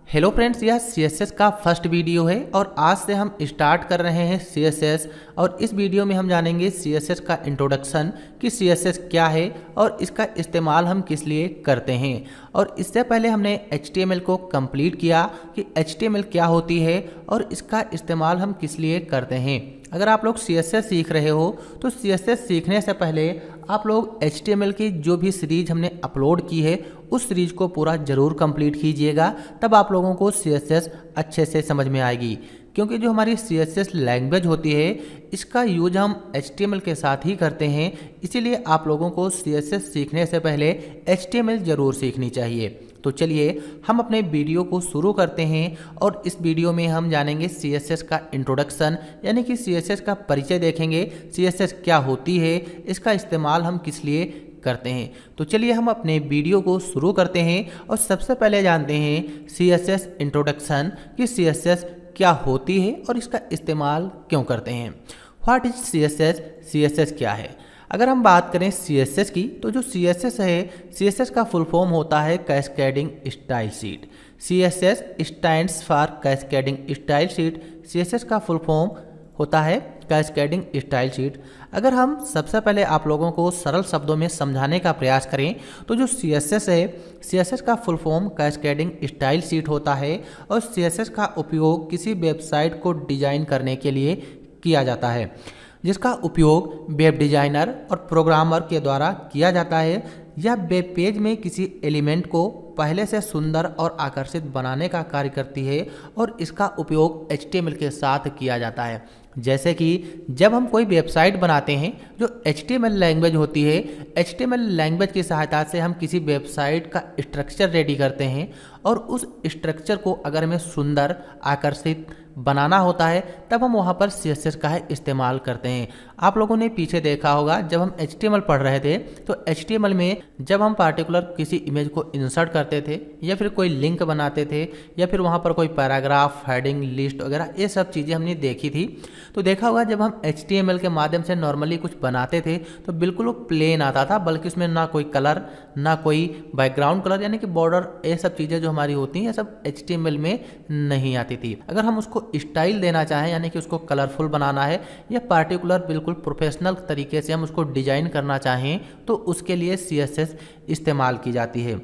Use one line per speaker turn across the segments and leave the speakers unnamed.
Hello friends, यह CSS का first video है और आज से हम स्टार्ट कर रहे हैं CSS। और इस वीडियो में हम जानेंगे CSS का इंट्रोडक्शन कि CSS क्या है और इसका इस्तेमाल हम किस लिए करते हैं। और इससे पहले हमने HTML को कंप्लीट किया कि HTML क्या होती है और इसका इस्तेमाल हम किस लिए करते हैं। अगर आप लोग CSS सीख रहे हो तो CSS सीखने से पहले आप लोग HTML की जो भी सीरीज हमने अपलोड की है उस सीरीज को पूरा ज़रूर कंप्लीट कीजिएगा, तब आप लोगों को CSS अच्छे से समझ में आएगी। क्योंकि जो हमारी CSS लैंग्वेज होती है इसका यूज हम HTML के साथ ही करते हैं, इसीलिए आप लोगों को CSS सीखने से पहले HTML ज़रूर सीखनी चाहिए। तो चलिए हम अपने वीडियो को शुरू करते हैं और इस वीडियो में हम जानेंगे CSS का इंट्रोडक्शन, यानी कि CSS का परिचय देखेंगे। CSS क्या होती है, इसका इस्तेमाल हम किस लिए करते हैं। तो चलिए हम अपने वीडियो को शुरू करते हैं और सबसे पहले जानते हैं CSS इंट्रोडक्शन कि CSS क्या होती है और इसका इस्तेमाल क्यों करते हैं। What is CSS? CSS क्या है? अगर हम बात करें CSS की तो जो CSS है, CSS का फुल फॉर्म होता है cascading style sheet. CSS stands for cascading style sheet. CSS का फुल फॉर्म होता है कैस्केडिंग स्टाइल शीट। अगर हम सबसे पहले आप लोगों को सरल शब्दों में समझाने का प्रयास करें तो जो CSS है, CSS का full form cascading style sheet होता है और CSS का उपयोग किसी वेबसाइट को डिजाइन करने के लिए किया जाता है, जिसका उपयोग वेब डिजाइनर और प्रोग्रामर के द्वारा किया जाता है। यह वेब पेज में किसी एलिमेंट को पहले से सुंदर और आकर्षित बनाने का कार्य करती है और इसका उपयोग HTML के साथ किया जाता है। जैसे कि जब हम कोई वेबसाइट बनाते हैं, जो HTML लैंग्वेज होती है, HTML लैंग्वेज की सहायता से हम किसी वेबसाइट का स्ट्रक्चर रेडी करते हैं और उस स्ट्रक्चर को अगर हमें सुंदर आकर्षित बनाना होता है तब हम वहाँ पर CSS का इस्तेमाल करते हैं। आप लोगों ने पीछे देखा होगा जब हम HTML पढ़ रहे थे तो HTML में जब हम पार्टिकुलर किसी इमेज को इंसर्ट करते थे या फिर कोई लिंक बनाते थे या फिर वहाँ पर कोई पैराग्राफ, हेडिंग, लिस्ट वगैरह ये सब चीज़ें हमने देखी थी। तो देखा होगा जब हम HTML के माध्यम से नॉर्मली कुछ बनाते थे तो बिल्कुल वो प्लेन आता था, बल्कि उसमें ना कोई कलर ना कोई बैकग्राउंड कलर यानी कि बॉर्डर, ये सब चीज़ें जो हमारी होती हैं ये सब HTML में नहीं आती थी। अगर हम उसको स्टाइल देना चाहें यानी कि उसको कलरफुल बनाना है या पार्टिकुलर बिल्कुल प्रोफेशनल तरीके से हम उसको डिजाइन करना चाहें तो उसके लिए CSS इस्तेमाल की जाती है।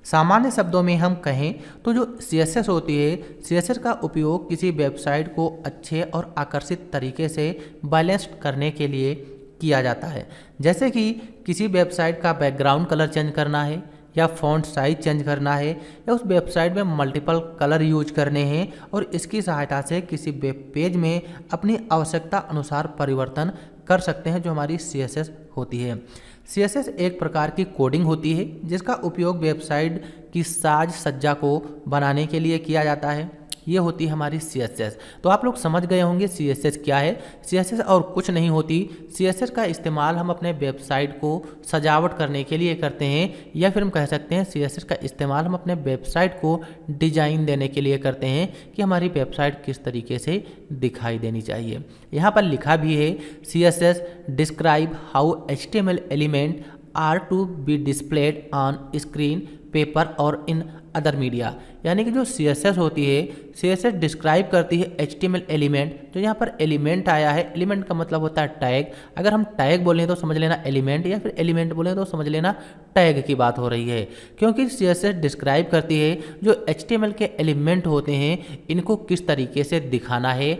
सामान्य शब्दों में हम कहें तो जो CSS होती है, CSS का उपयोग किसी वेबसाइट को अच्छे और आकर्षित तरीके से बैलेंस करने के लिए किया जाता है। जैसे कि किसी वेबसाइट का बैकग्राउंड कलर चेंज करना है या फॉन्ट साइज चेंज करना है या उस वेबसाइट में मल्टीपल कलर यूज करने हैं और इसकी सहायता से किसी वेब पेज में अपनी आवश्यकता अनुसार परिवर्तन कर सकते हैं, जो हमारी CSS होती है। CSS एक प्रकार की कोडिंग होती है जिसका उपयोग वेबसाइट की साज सज्जा को बनाने के लिए किया जाता है। ये होती है हमारी CSS। तो आप लोग समझ गए होंगे CSS क्या है। CSS और कुछ नहीं होती। CSS का इस्तेमाल हम अपने वेबसाइट को सजावट करने के लिए करते हैं, या फिर हम कह सकते हैं CSS का इस्तेमाल हम अपने वेबसाइट को डिजाइन देने के लिए करते हैं कि हमारी वेबसाइट किस तरीके से दिखाई देनी चाहिए। यहाँ पर लिखा भी है CSS describe how HTML element are to be displayed on screen, paper और इन अदर मीडिया। यानी कि जो CSS होती है, CSS डिस्क्राइब करती है HTML एलिमेंट। जो यहाँ पर एलिमेंट आया है, एलिमेंट का मतलब होता है टैग। अगर हम टैग बोलें तो समझ लेना एलिमेंट, या फिर एलिमेंट बोलें तो समझ लेना टैग की बात हो रही है। क्योंकि CSS डिस्क्राइब करती है जो HTML के एलिमेंट होते हैं इनको किस तरीके से दिखाना है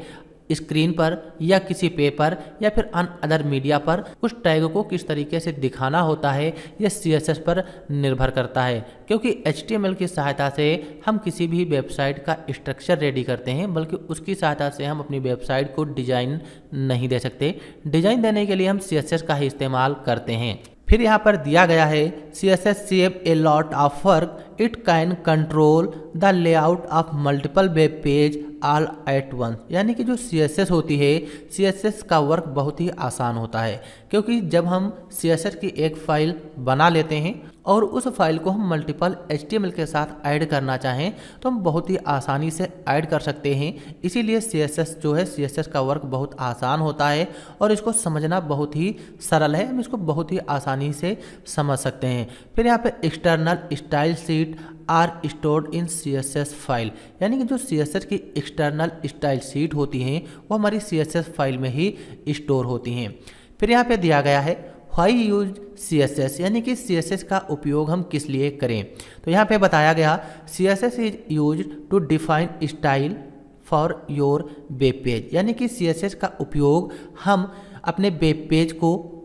स्क्रीन पर या किसी पेपर या फिर अदर मीडिया पर, उस टैग को किस तरीके से दिखाना होता है यह CSS पर निर्भर करता है। क्योंकि HTML की सहायता से हम किसी भी वेबसाइट का स्ट्रक्चर रेडी करते हैं, बल्कि उसकी सहायता से हम अपनी वेबसाइट को डिजाइन नहीं दे सकते। डिजाइन देने के लिए हम CSS का ही इस्तेमाल करते हैं। फिर यहाँ पर दिया गया है CSS save a lot of work, it can control the layout of multiple web page all at once. यानी कि जो CSS होती है, CSS का वर्क बहुत ही आसान होता है। क्योंकि जब हम CSS की एक फाइल बना लेते हैं और उस फाइल को हम मल्टीपल HTML के साथ ऐड करना चाहें तो हम बहुत ही आसानी से ऐड कर सकते हैं। इसीलिए CSS जो है, CSS का वर्क बहुत आसान होता है और इसको समझना बहुत ही सरल है। हम इसको बहुत ही आसानी से समझ सकते हैं। फिर यहाँ पे external style sheet sheet are stored in CSS file, यानी कि जो CSS की एक्सटर्नल स्टाइल शीट होती हैं वो हमारी CSS फाइल में ही स्टोर होती हैं। फिर यहाँ पे दिया गया है व्हाई यूज CSS, यानी कि CSS का उपयोग हम किस लिए करें। तो यहाँ पे बताया गया CSS is use to define style for your web page, यानी कि CSS का उपयोग हम अपने वेब पेज को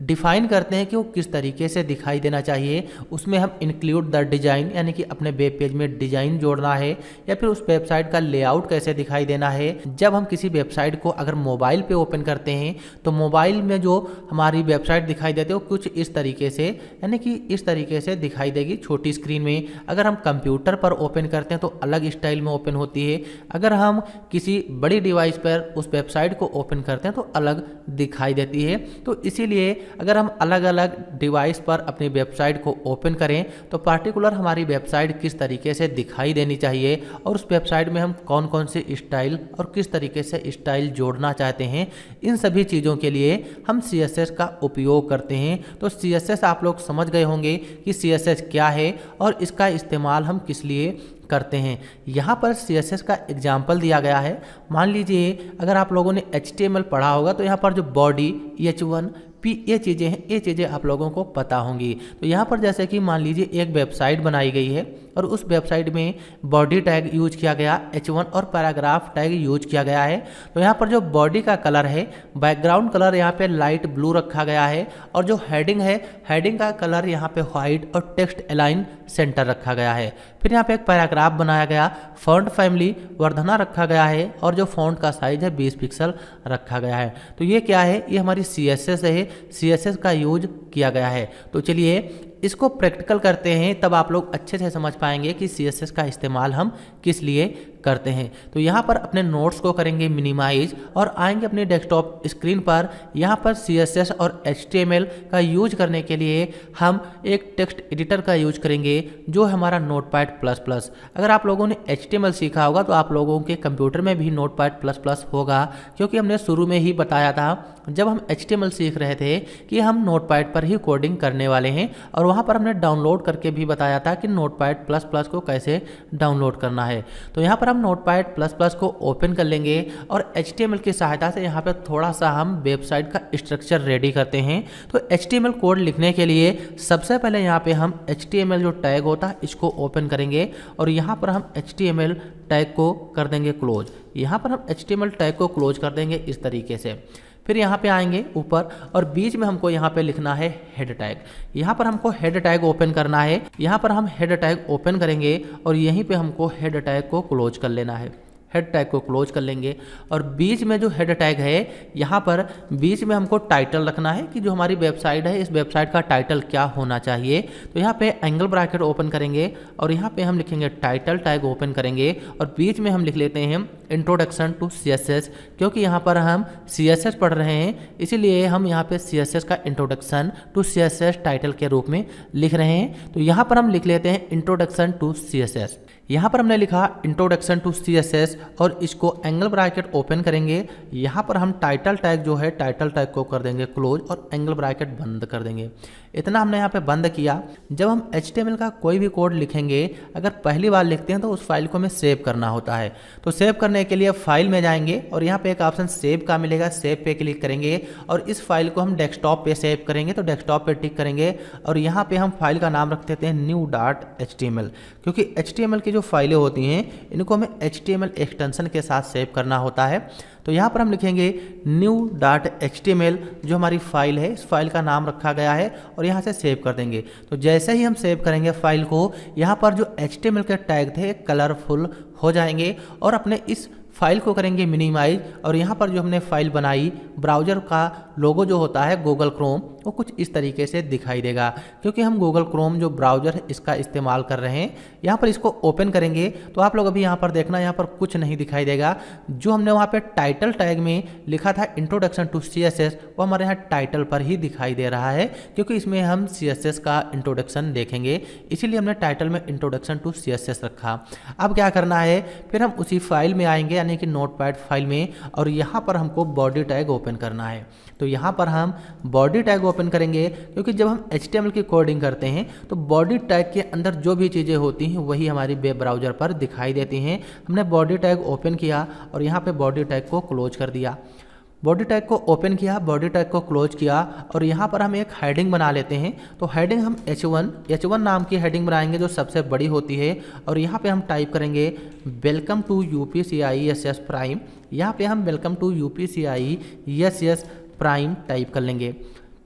डिफाइन करते हैं कि वो किस तरीके से दिखाई देना चाहिए। उसमें हम इंक्लूड द डिज़ाइन, यानी कि अपने वेब पेज में डिज़ाइन जोड़ना है, या फिर उस वेबसाइट का लेआउट कैसे दिखाई देना है। जब हम किसी वेबसाइट को अगर मोबाइल पे ओपन करते हैं तो मोबाइल में जो हमारी वेबसाइट दिखाई देती है वो कुछ इस तरीके से, यानी कि इस तरीके से दिखाई देगी छोटी स्क्रीन में। अगर हम कंप्यूटर पर ओपन करते हैं तो अलग स्टाइल में ओपन होती है। अगर हम किसी बड़ी डिवाइस पर उस वेबसाइट को ओपन करते हैं तो अलग दिखाई देती है। तो इसीलिए अगर हम अलग अलग डिवाइस पर अपनी वेबसाइट को ओपन करें तो पार्टिकुलर हमारी वेबसाइट किस तरीके से दिखाई देनी चाहिए और उस वेबसाइट में हम कौन कौन से स्टाइल और किस तरीके से स्टाइल जोड़ना चाहते हैं, इन सभी चीज़ों के लिए हम CSS का उपयोग करते हैं। तो CSS आप लोग समझ गए होंगे कि CSS क्या है और इसका इस्तेमाल हम किस लिए करते हैं। यहाँ पर CSS का एग्जाम्पल दिया गया है। मान लीजिए अगर आप लोगों ने HTML पढ़ा होगा तो यहाँ पर जो बॉडी H1 P ये चीज़ें हैं, ये चीज़ें आप लोगों को पता होंगी। तो यहाँ पर जैसे कि मान लीजिए एक वेबसाइट बनाई गई है और उस वेबसाइट में बॉडी टैग यूज किया गया H1 और पैराग्राफ टैग यूज किया गया है। तो यहाँ पर जो बॉडी का कलर है, बैकग्राउंड कलर यहाँ पे लाइट ब्लू रखा गया है, और जो हेडिंग है, हेडिंग का कलर यहाँ पे व्हाइट और टेक्स्ट अलाइन सेंटर रखा गया है। फिर यहाँ पे एक पैराग्राफ बनाया गया, फॉन्ट फैमिली वर्धना रखा गया है और जो फॉन्ट का साइज है 20 पिक्सल रखा गया है। तो ये क्या है, ये हमारी CSS है, CSS का यूज किया गया है। तो चलिए इसको प्रैक्टिकल करते हैं, तब आप लोग अच्छे से समझ पाएंगे कि CSS का इस्तेमाल हम किस लिए करते हैं। तो यहाँ पर अपने नोट्स को करेंगे मिनिमाइज और आएंगे अपने डेस्कटॉप स्क्रीन पर। यहाँ पर CSS और HTML का यूज करने के लिए हम एक टेक्स्ट एडिटर का यूज करेंगे जो हमारा Notepad++। अगर आप लोगों ने HTML सीखा होगा तो आप लोगों के कंप्यूटर में भी Notepad++ होगा, क्योंकि हमने शुरू में ही बताया था जब हम HTML सीख रहे थे कि हम नोटपैड पर ही कोडिंग करने वाले हैं, और वहाँ पर हमने डाउनलोड करके भी बताया था कि Notepad++ को कैसे डाउनलोड करना है। तो यहाँ पर हम Notepad++ को ओपन कर लेंगे और HTML की सहायता से यहाँ पे थोड़ा सा हम वेबसाइट का स्ट्रक्चर रेडी करते हैं। तो HTML कोड लिखने के लिए सबसे पहले यहाँ पे हम HTML जो टैग होता है इसको ओपन करेंगे और यहाँ पर हम HTML टैग को कर देंगे क्लोज। यहाँ पर हम HTML टैग को क्लोज कर देंगे इस तरीके से। फिर यहाँ पे आएंगे ऊपर और बीच में हमको यहाँ पे लिखना है हेड टैग। यहाँ पर हमको हेड टैग ओपन करना है। यहाँ पर हम हेड टैग ओपन करेंगे और यहीं पे हमको हेड टैग को क्लोज कर लेना है। हेड टैग को क्लोज कर लेंगे और बीच में जो हेड टैग है यहाँ पर बीच में हमको टाइटल रखना है कि जो हमारी वेबसाइट है इस वेबसाइट का टाइटल क्या होना चाहिए। तो यहाँ पे एंगल ब्रैकेट ओपन करेंगे और यहाँ पे हम लिखेंगे टाइटल टैग ओपन करेंगे और बीच में हम लिख लेते हैं इंट्रोडक्शन टू CSS, क्योंकि यहाँ पर हम CSS पढ़ रहे हैं इसीलिए हम यहाँ पे CSS का इंट्रोडक्शन टू CSS टाइटल के रूप में लिख रहे हैं। तो यहाँ पर हम लिख लेते हैं इंट्रोडक्शन टू CSS। यहाँ पर हमने लिखा इंट्रोडक्शन टू CSS और इसको एंगल ब्रैकेट ओपन करेंगे। यहाँ पर हम टाइटल टैग जो है टाइटल टैग को कर देंगे क्लोज और एंगल ब्रैकेट बंद कर देंगे। इतना हमने यहाँ पे बंद किया। जब हम HTML का कोई भी कोड लिखेंगे अगर पहली बार लिखते हैं तो उस फाइल को हमें सेव करना होता है। तो सेव करने के लिए फाइल में जाएंगे और यहाँ पे एक ऑप्शन सेव का मिलेगा, सेव पे क्लिक करेंगे और इस फाइल को हम डेस्कटॉप पे सेव करेंगे। तो डेस्कटॉप पे टिक करेंगे और यहाँ पे हम फाइल का नाम रख देते हैं new.html, क्योंकि HTML की जो फाइलें होती हैं इनको हमें HTML एक्सटेंशन के साथ सेव करना होता है। तो यहाँ पर हम लिखेंगे new.html जो हमारी फाइल है इस फाइल का नाम रखा गया है और यहाँ से सेव कर देंगे। तो जैसे ही हम सेव करेंगे फाइल को यहाँ पर जो HTML के टैग थे कलरफुल हो जाएंगे और अपने इस फाइल को करेंगे मिनिमाइज और यहाँ पर जो हमने फाइल बनाई ब्राउज़र का लोगो जो होता है गूगल क्रोम वो कुछ इस तरीके से दिखाई देगा, क्योंकि हम गूगल क्रोम जो ब्राउज़र है इसका इस्तेमाल कर रहे हैं। यहाँ पर इसको ओपन करेंगे तो आप लोग अभी यहाँ पर देखना यहाँ पर कुछ नहीं दिखाई देगा। जो हमने वहाँ पे टाइटल टैग में लिखा था इंट्रोडक्शन टू CSS वो हमारे यहाँ टाइटल पर ही दिखाई दे रहा है, क्योंकि इसमें हम CSS का इंट्रोडक्शन देखेंगे इसीलिए हमने टाइटल में इंट्रोडक्शन टू CSS रखा। अब क्या करना है, फिर हम उसी फाइल में आएंगे यानी कि नोटपैड फाइल में और यहाँ पर हमको बॉडी टैग ओपन करना है। तो तो यहाँ पर हम बॉडी टैग ओपन करेंगे, क्योंकि जब हम HTML की कोडिंग करते हैं तो बॉडी टैग के अंदर जो भी चीज़ें होती हैं वही हमारी वेब ब्राउज़र पर दिखाई देती हैं। हमने बॉडी टैग ओपन किया और यहाँ पे बॉडी टैग को क्लोज कर दिया। बॉडी टैग को ओपन किया, बॉडी टैग को क्लोज किया और यहाँ पर हम एक हेडिंग बना लेते हैं। तो हेडिंग हम H1 नाम की हेडिंग बनाएंगे जो सबसे बड़ी होती है और यहाँ पे हम टाइप करेंगे वेलकम टू UPCISS प्राइम। यहाँ पे हम welcome to UPCISS prime type कर लेंगे।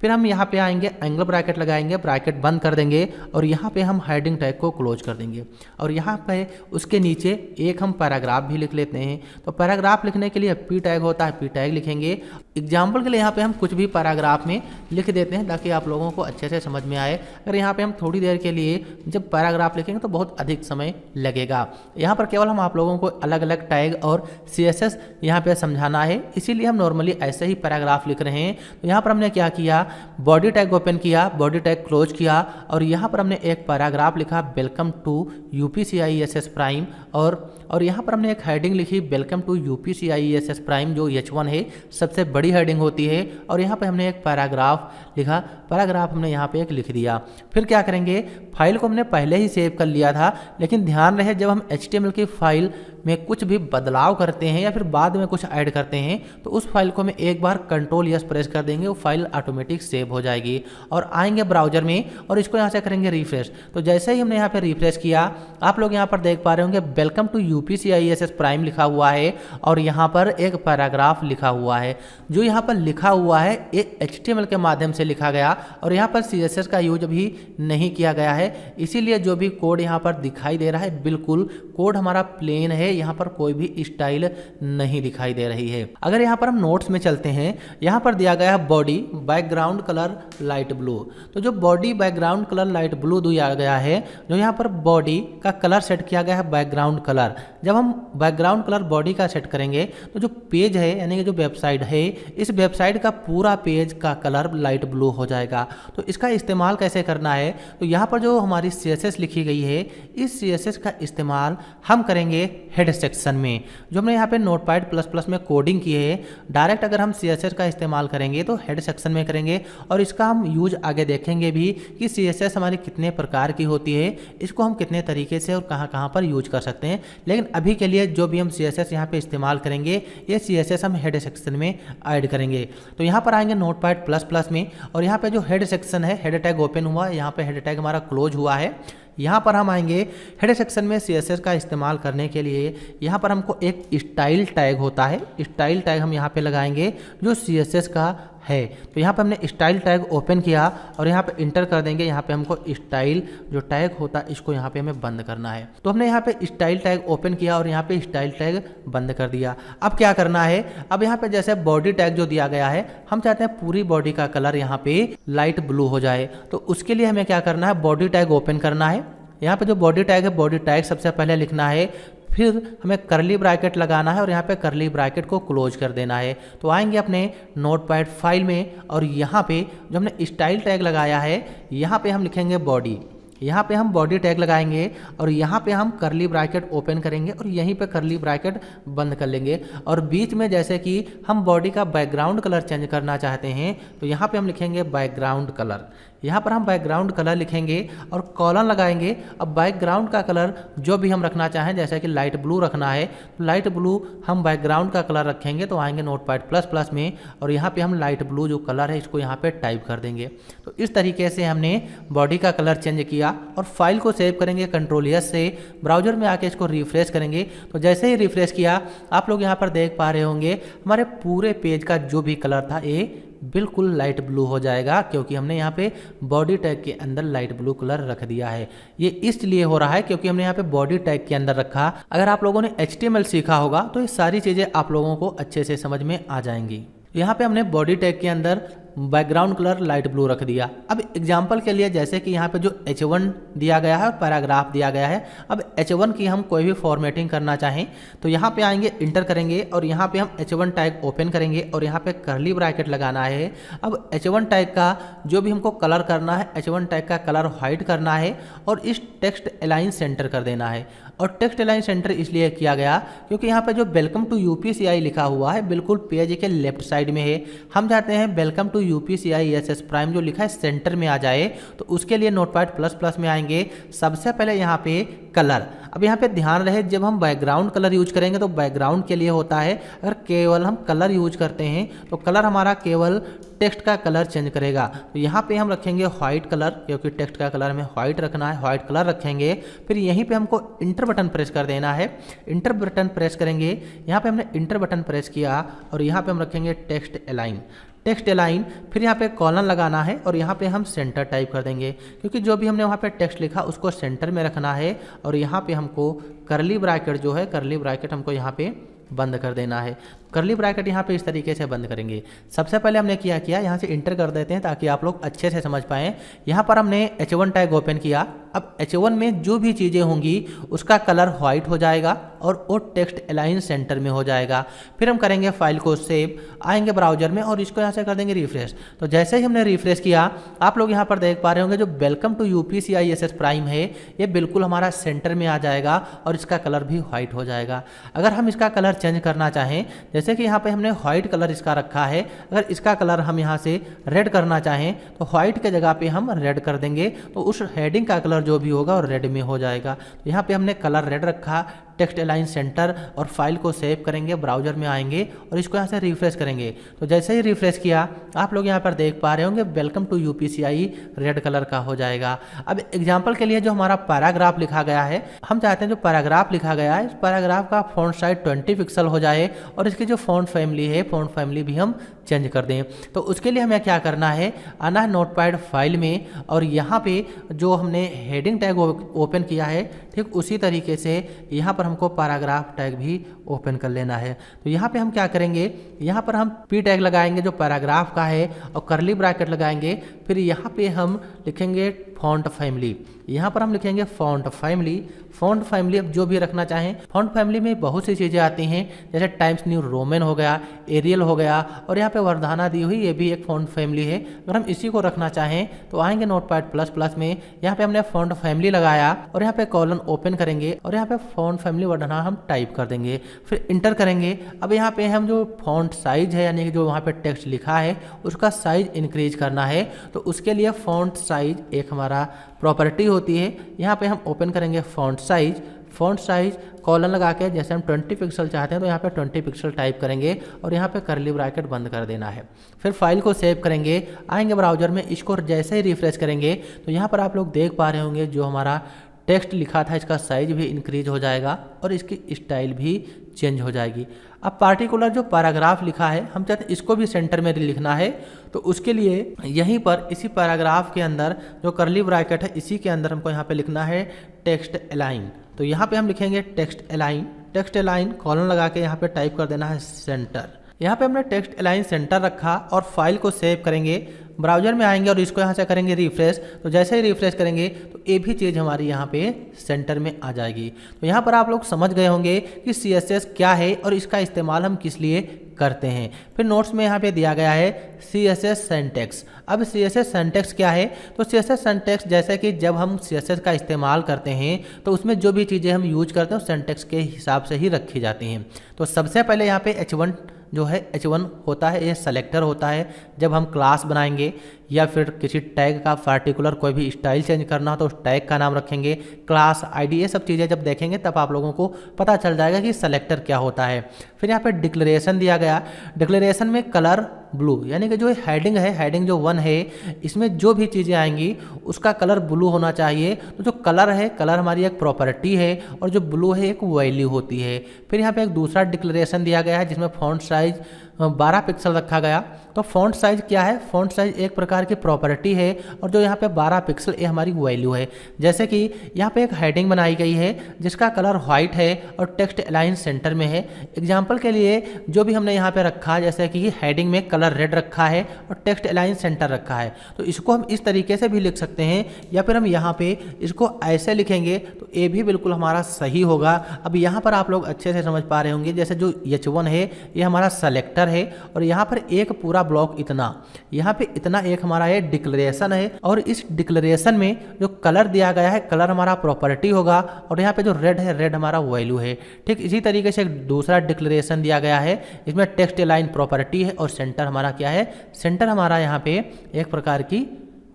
फिर हम यहाँ पे आएंगे, एंगल ब्रैकेट लगाएंगे, ब्रैकेट बंद कर देंगे और यहाँ पे हम हेडिंग टैग को क्लोज कर देंगे और यहाँ पे उसके नीचे एक हम पैराग्राफ भी लिख लेते हैं। तो पैराग्राफ लिखने के लिए P टैग होता है, P टैग लिखेंगे। एग्जाम्पल के लिए यहाँ पे हम कुछ भी पैराग्राफ में लिख देते हैं ताकि आप लोगों को अच्छे से समझ में आए। अगर यहाँ पे हम थोड़ी देर के लिए जब पैराग्राफ लिखेंगे तो बहुत अधिक समय लगेगा। यहाँ पर केवल हम आप लोगों को अलग अलग टैग और CSS यहाँ पे समझाना है, इसीलिए हम नॉर्मली ऐसे ही पैराग्राफ लिख रहे हैं। तो यहाँ पर हमने क्या किया, बॉडी टैग ओपन किया, बॉडी टैग क्लोज किया और यहाँ पर हमने एक पैराग्राफ लिखा वेलकम टू UPCISS प्राइम और यहाँ पर हमने एक हेडिंग लिखी वेलकम टू UPCISS प्राइम जो H1 है, सबसे बड़ी हेडिंग होती है। और यहाँ पे हमने एक पैराग्राफ लिखा, पैराग्राफ हमने यहाँ पे एक लिख दिया। फिर क्या करेंगे, फाइल को हमने पहले ही सेव कर लिया था, लेकिन ध्यान रहे जब हम HTML की फाइल में कुछ भी बदलाव करते हैं या फिर बाद में कुछ ऐड करते हैं तो उस फाइल को मैं एक बार Ctrl+S प्रेस कर देंगे, वो फाइल ऑटोमेटिक सेव हो जाएगी। और आएंगे ब्राउजर में और इसको यहाँ से करेंगे रिफ्रेश। तो जैसे ही हमने यहाँ पे रिफ्रेश किया, आप लोग यहाँ पर देख पा रहे होंगे वेलकम टू UPCISS प्राइम लिखा हुआ है और यहाँ पर एक पैराग्राफ लिखा हुआ है। जो यहाँ पर लिखा हुआ है ये HTML के माध्यम से लिखा गया और यहाँ पर CSS का यूज भी नहीं किया गया है, इसीलिए जो भी कोड यहाँ पर दिखाई दे रहा है बिल्कुल कोड हमारा प्लेन है, यहाँ पर कोई भी स्टाइल नहीं दिखाई दे रही है। अगर यहाँ पर हम नोट्स में चलते हैं, यहाँ पर दिया गया है body background colour light blue. तो जो body background colour light blue दिया गया है, जो यहाँ पर बॉडी का कलर सेट किया गया है बैकग्राउंड कलर, जब हम बैकग्राउंड कलर बॉडी का सेट करेंगे तो जो पेज है यानी कि जो वेबसाइट है, इस वेबसाइट का पूरा पेज का कलर लाइट ब्लू हो जाएगा। तो इसका इस्तेमाल कैसे करना है, तो यहाँ पर जो हमारी CSS लिखी गई है, इस CSS का इस्तेमाल हम करेंगे हेड सेक्शन में। जो हमने यहाँ पे Notepad++ में कोडिंग की है, डायरेक्ट अगर हम CSS का इस्तेमाल करेंगे तो हेड सेक्शन में करेंगे और इसका हम यूज आगे देखेंगे भी कि CSS हमारी कितने प्रकार की होती है, इसको हम कितने तरीके से और कहाँ कहाँ पर यूज कर सकते हैं। लेकिन अभी के लिए जो भी हम CSS यहाँ पे इस्तेमाल करेंगे, ये CSS हम हेड सेक्शन में ऐड करेंगे। तो यहाँ पर आएंगे Notepad++ में और यहाँ पे जो हेड सेक्शन है, हेड टैग ओपन हुआ है, यहाँ पे हेड टैग हमारा क्लोज हुआ है। यहाँ पर हम आएंगे हेड सेक्शन में CSS का इस्तेमाल करने के लिए, यहाँ पर हमको एक स्टाइल टैग होता है, स्टाइल टैग हम यहाँ पे लगाएंगे जो CSS का है। तो यहाँ पे हमने स्टाइल टैग ओपन किया और यहाँ पे इंटर कर देंगे। यहाँ पे हमको स्टाइल जो टैग होता है इसको यहाँ पे हमें बंद करना है। तो हमने यहाँ पे स्टाइल टैग ओपन किया और यहाँ पे स्टाइल टैग बंद कर दिया। अब क्या करना है, अब यहाँ पे जैसे बॉडी टैग जो दिया गया है, हम चाहते हैं पूरी बॉडी का कलर यहाँ पे लाइट ब्लू हो जाए। तो उसके लिए हमें क्या करना है, बॉडी टैग ओपन करना है। यहाँ पे जो बॉडी टैग है, बॉडी टैग सबसे पहले लिखना है, फिर हमें करली ब्रैकेट लगाना है और यहाँ पे करली ब्रैकेट को क्लोज कर देना है। तो आएंगे अपने नोटपैड फाइल में और यहाँ पे जो हमने स्टाइल टैग लगाया है, यहाँ पे हम लिखेंगे बॉडी। यहाँ पे हम बॉडी टैग लगाएंगे और यहाँ पे हम करली ब्रैकेट ओपन करेंगे और यहीं पे करली ब्रैकेट बंद कर लेंगे। और बीच में जैसे कि हम बॉडी का बैकग्राउंड कलर चेंज करना चाहते हैं तो यहाँ पे हम लिखेंगे बैकग्राउंड कलर। यहाँ पर हम बैकग्राउंड कलर लिखेंगे और कॉलन लगाएंगे। अब बैकग्राउंड का कलर जो भी हम रखना चाहें, जैसे कि लाइट ब्लू रखना है तो लाइट ब्लू हम बैकग्राउंड का कलर रखेंगे। तो आएंगे Notepad++ में और यहाँ पे हम लाइट ब्लू जो कलर है इसको यहाँ पे टाइप कर देंगे। तो इस तरीके से हमने बॉडी का कलर चेंज किया और फाइल को सेव करेंगे Ctrl+S से। ब्राउजर में आके इसको रिफ्रेश करेंगे। तो जैसे ही रिफ्रेश किया, आप लोग यहाँ पर देख पा रहे होंगे हमारे पूरे पेज का जो भी कलर था ये बिल्कुल लाइट ब्लू हो जाएगा, क्योंकि हमने यहाँ पे बॉडी टैग के अंदर लाइट ब्लू कलर रख दिया है। ये इसलिए हो रहा है क्योंकि हमने यहाँ पे बॉडी टैग के अंदर रखा। अगर आप लोगों ने HTML सीखा होगा तो ये सारी चीज़ें आप लोगों को अच्छे से समझ में आ जाएंगी। यहाँ पे हमने बॉडी टैग के अंदर बैकग्राउंड कलर लाइट ब्लू रख दिया। अब एग्जाम्पल के लिए जैसे कि यहाँ पे जो H1 दिया गया है और पैराग्राफ दिया गया है, अब H1 की हम कोई भी फॉर्मेटिंग करना चाहें तो यहाँ पे आएंगे, इंटर करेंगे और यहाँ पे हम H1 टैग ओपन करेंगे और यहाँ पे करली ब्रैकेट लगाना है। अब H1 टैग का जो भी हमको कलर करना है, H1 टैग का कलर वाइट करना है और इस टेक्स्ट अलाइन सेंटर कर देना है। और टेक्स्ट अलाइन सेंटर इसलिए किया गया क्योंकि यहाँ पे जो वेलकम टू यूपीसीआई लिखा हुआ है बिल्कुल पेज के लेफ्ट साइड में है। हम चाहते हैं वेलकम टू यूपीसीआई एसएस प्राइम जो लिखा है सेंटर में आ जाए, तो उसके लिए नोटपैड प्लस प्लस में आएंगे। सबसे पहले यहाँ पे कलर, अब यहाँ पे ध्यान रहे जब हम बैकग्राउंड कलर यूज करेंगे तो बैकग्राउंड के लिए होता है, अगर केवल हम कलर यूज करते हैं तो कलर हमारा केवल टेक्स्ट का कलर चेंज करेगा। तो यहाँ पे हम रखेंगे व्हाइट कलर, क्योंकि टेक्स्ट का कलर हमें व्हाइट रखना है, व्हाइट कलर रखेंगे। फिर यहीं पे हमको इंटर बटन प्रेस कर देना है, इंटर बटन प्रेस करेंगे। यहाँ पे हमने इंटर बटन प्रेस किया और यहाँ पे हम रखेंगे टेक्स्ट अलाइन, टेक्स्ट अलाइन। फिर यहाँ पे कॉलन लगाना है और यहाँ पे हम सेंटर टाइप कर देंगे, क्योंकि जो भी हमने वहाँ पे टेक्स्ट लिखा उसको सेंटर में रखना है। और यहाँ पे हमको करली ब्रैकेट जो है, करली ब्रैकेट हमको यहाँ पे बंद कर देना है। करली ब्रैकेट यहाँ पे इस तरीके से बंद करेंगे। सबसे पहले हमने क्या किया, यहाँ से इंटर कर देते हैं ताकि आप लोग अच्छे से समझ पाएँ। यहाँ पर हमने H1 टैग ओपन किया। अब H1 में जो भी चीज़ें होंगी उसका कलर व्हाइट हो जाएगा और वो टेक्स्ट अलाइन सेंटर में हो जाएगा। फिर हम करेंगे फाइल को सेव, आएंगे ब्राउजर में और इसको यहाँ से कर देंगे रिफ्रेश। तो जैसे ही हमने रिफ्रेश किया आप लोग यहाँ पर देख पा रहे होंगे जो वेलकम टू यूपीसीआई एसएस प्राइम है ये बिल्कुल हमारा सेंटर में आ जाएगा और इसका कलर भी व्हाइट हो जाएगा। अगर हम इसका कलर चेंज करना चाहें, जैसे कि यहाँ पे हमने व्हाइट कलर इसका रखा है, अगर इसका कलर हम यहाँ से रेड करना चाहें तो व्हाइट के जगह पे हम रेड कर देंगे, तो उस हेडिंग का कलर जो भी होगा वो रेड में हो जाएगा। तो यहाँ पे हमने कलर रेड रखा, टेक्स्ट अलाइन सेंटर, और फाइल को सेव करेंगे, ब्राउजर में आएंगे और इसको यहाँ से रिफ्रेश करेंगे। तो जैसे ही रिफ्रेश किया आप लोग यहाँ पर देख पा रहे होंगे वेलकम टू यूपीसीआई रेड कलर का हो जाएगा। अब एग्जांपल के लिए जो हमारा पैराग्राफ लिखा गया है, हम चाहते हैं जो पैराग्राफ लिखा गया है इस पैराग्राफ का फॉन्ट साइज 20 पिक्सल हो जाए और इसकी जो फॉन्ट फैमिली है फॉन्ट फैमिली भी हम चेंज कर दें। तो उसके लिए हमें क्या करना है, आना है नोटपैड फाइल में और यहाँ पे जो हमने हेडिंग टैग ओपन किया है ठीक उसी तरीके से यहाँ पर हमको पैराग्राफ टैग भी ओपन कर लेना है। तो यहाँ पे हम क्या करेंगे, यहाँ पर हम पी टैग लगाएंगे जो पैराग्राफ का है और करली ब्रैकेट लगाएंगे। फिर यहाँ पे हम लिखेंगे फॉन्ट फैमिली, यहाँ पर हम लिखेंगे फॉन्ट फैमिली। फॉन्ट फैमिली अब जो भी रखना चाहें, फॉन्ट फैमिली में बहुत सी चीज़ें आती हैं जैसे टाइम्स न्यू रोमन हो गया, एरियल हो गया और यहाँ पे वर्धाना दी हुई ये भी एक फॉन्ट फैमिली है। अगर हम इसी को रखना चाहें तो आएंगे नोटपैड प्लस प्लस में, यहाँ पे हमने फॉन्ट फैमिली लगाया और यहाँ पे कॉलन ओपन करेंगे और यहाँ पे फॉन्ट फैमिली वर्धाना हम टाइप कर देंगे, फिर इंटर करेंगे। अब यहाँ पे हम जो फॉन्ट साइज है यानी कि जो वहाँ पे टेक्स्ट लिखा है उसका साइज इंक्रीज करना है, तो उसके लिए फॉन्ट साइज एक हमारा प्रॉपर्टी होती है। यहाँ पे हम ओपन करेंगे फॉन्ट साइज कॉलन लगा के, जैसे हम 20 पिक्सल चाहते हैं तो यहाँ पे 20 पिक्सल टाइप करेंगे और यहाँ पे करली ब्रैकेट बंद कर देना है। फिर फाइल को सेव करेंगे, आएंगे ब्राउजर में, इसको जैसे ही रिफ्रेश करेंगे तो यहाँ पर आप लोग देख पा रहे होंगे जो हमारा टेक्स्ट लिखा था इसका साइज भी इंक्रीज हो जाएगा और इसकी स्टाइल भी चेंज हो जाएगी। अब पार्टिकुलर जो पैराग्राफ लिखा है हम चाहते हैं इसको भी सेंटर में लिखना है, तो उसके लिए यहीं पर इसी पैराग्राफ के अंदर जो करली ब्रैकेट है इसी के अंदर हमको यहाँ पे लिखना है टेक्स्ट अलाइन। तो यहाँ पे हम लिखेंगे टेक्स्ट अलाइन कॉलन लगा के यहाँ पे टाइप कर देना है सेंटर। यहाँ पे हमने टेक्स्ट अलाइन सेंटर रखा और फाइल को सेव करेंगे, ब्राउजर में आएंगे और इसको यहाँ से करेंगे रिफ्रेश। तो जैसे ही रिफ्रेश करेंगे तो ये भी चीज़ हमारी यहाँ पे सेंटर में आ जाएगी। तो यहाँ पर आप लोग समझ गए होंगे कि CSS क्या है और इसका इस्तेमाल हम किस लिए करते हैं। फिर नोट्स में यहाँ पे दिया गया है CSS सिंटैक्स। अब CSS सिंटैक्स क्या है, तो CSS सिंटैक्स जैसे कि जब हम CSS का इस्तेमाल करते हैं तो उसमें जो भी चीज़ें हम यूज करते हैं सिंटैक्स के हिसाब से ही रखी जाती हैं। तो सबसे पहले यहाँ पे H1 जो है H1 होता है, ये सेलेक्टर होता है। जब हम क्लास बनाएंगे या फिर किसी टैग का पार्टिकुलर कोई भी स्टाइल चेंज करना हो तो उस टैग का नाम रखेंगे, क्लास आईडी, ये सब चीज़ें जब देखेंगे तब आप लोगों को पता चल जाएगा कि सेलेक्टर क्या होता है। फिर यहाँ पे डिक्लेरेशन दिया गया, डिक्लेरेशन में कलर ब्लू, यानी कि जो हेडिंग है, हेडिंग जो 1 है इसमें जो भी चीज़ें आएंगी उसका कलर ब्लू होना चाहिए। तो जो कलर है, कलर हमारी एक प्रॉपर्टी है और जो ब्लू है एक वैल्यू होती है। फिर यहाँ पे एक दूसरा डिक्लेरेशन दिया गया है जिसमें फॉन्ट साइज 12 पिक्सल रखा गया। तो फॉन्ट साइज क्या है, फॉन्ट साइज एक प्रकार की प्रॉपर्टी है और जो यहाँ पे 12 पिक्सल ये हमारी वैल्यू है। जैसे कि यहाँ पे एक हेडिंग बनाई गई है जिसका कलर व्हाइट है और टेक्स्ट अलाइन सेंटर में है। एग्जाम्पल के लिए जो भी हमने यहाँ पे रखा, जैसे कि हेडिंग में कलर रेड रखा है और टेक्स्ट अलाइन सेंटर रखा है, तो इसको हम इस तरीके से भी लिख सकते हैं या फिर हम यहाँ पे इसको ऐसे लिखेंगे तो ये भी बिल्कुल हमारा सही होगा। अब यहाँ पर आप लोग अच्छे से समझ पा रहे होंगे, जैसे जो H1 है ये हमारा सेलेक्टर कंस्ट्रक्टर है और यहाँ पर एक पूरा ब्लॉक इतना, यहाँ पे इतना एक हमारा ये डिक्लेरेशन है और इस डिक्लेरेशन में जो कलर दिया गया है, कलर हमारा प्रॉपर्टी होगा और यहाँ पे जो रेड है, रेड हमारा वैल्यू है। ठीक इसी तरीके से एक दूसरा डिक्लेरेशन दिया गया है, इसमें टेक्स्ट लाइन प्रॉपर्टी है और सेंटर हमारा क्या है, सेंटर हमारा यहाँ पे एक प्रकार की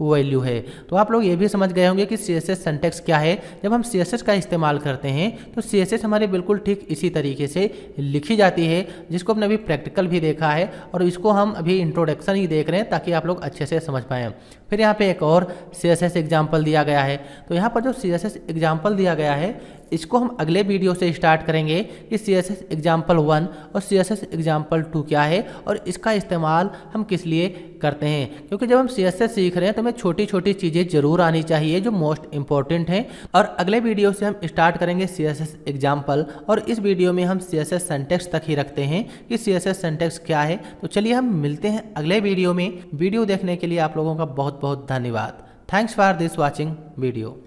वैल्यू है। तो आप लोग ये भी समझ गए होंगे कि CSS सिंटैक्स क्या है। जब हम CSS का इस्तेमाल करते हैं तो CSS हमारे बिल्कुल ठीक इसी तरीके से लिखी जाती है, जिसको हमने अभी प्रैक्टिकल भी देखा है और इसको हम अभी इंट्रोडक्शन ही देख रहे हैं ताकि आप लोग अच्छे से समझ पाएँ। फिर यहाँ पे एक और CSS एग्जाम्पल दिया गया है। तो यहाँ पर जो CSS एग्जाम्पल दिया गया है इसको हम अगले वीडियो से स्टार्ट करेंगे कि CSS एग्जाम्पल 1 और CSS एग्जाम्पल 2 क्या है और इसका इस्तेमाल हम किस लिए करते हैं। क्योंकि जब हम CSS सीख रहे हैं तो हमें छोटी छोटी चीज़ें जरूर आनी चाहिए जो मोस्ट इंपॉर्टेंट हैं। और अगले वीडियो से हम स्टार्ट करेंगे CSS एग्जाम्पल और इस वीडियो में हम CSS सिंटैक्स तक ही रखते हैं कि CSS सिंटैक्स क्या है। तो चलिए हम मिलते हैं अगले वीडियो में। वीडियो देखने के लिए आप लोगों का बहुत बहुत धन्यवाद। Thanks for this watching video.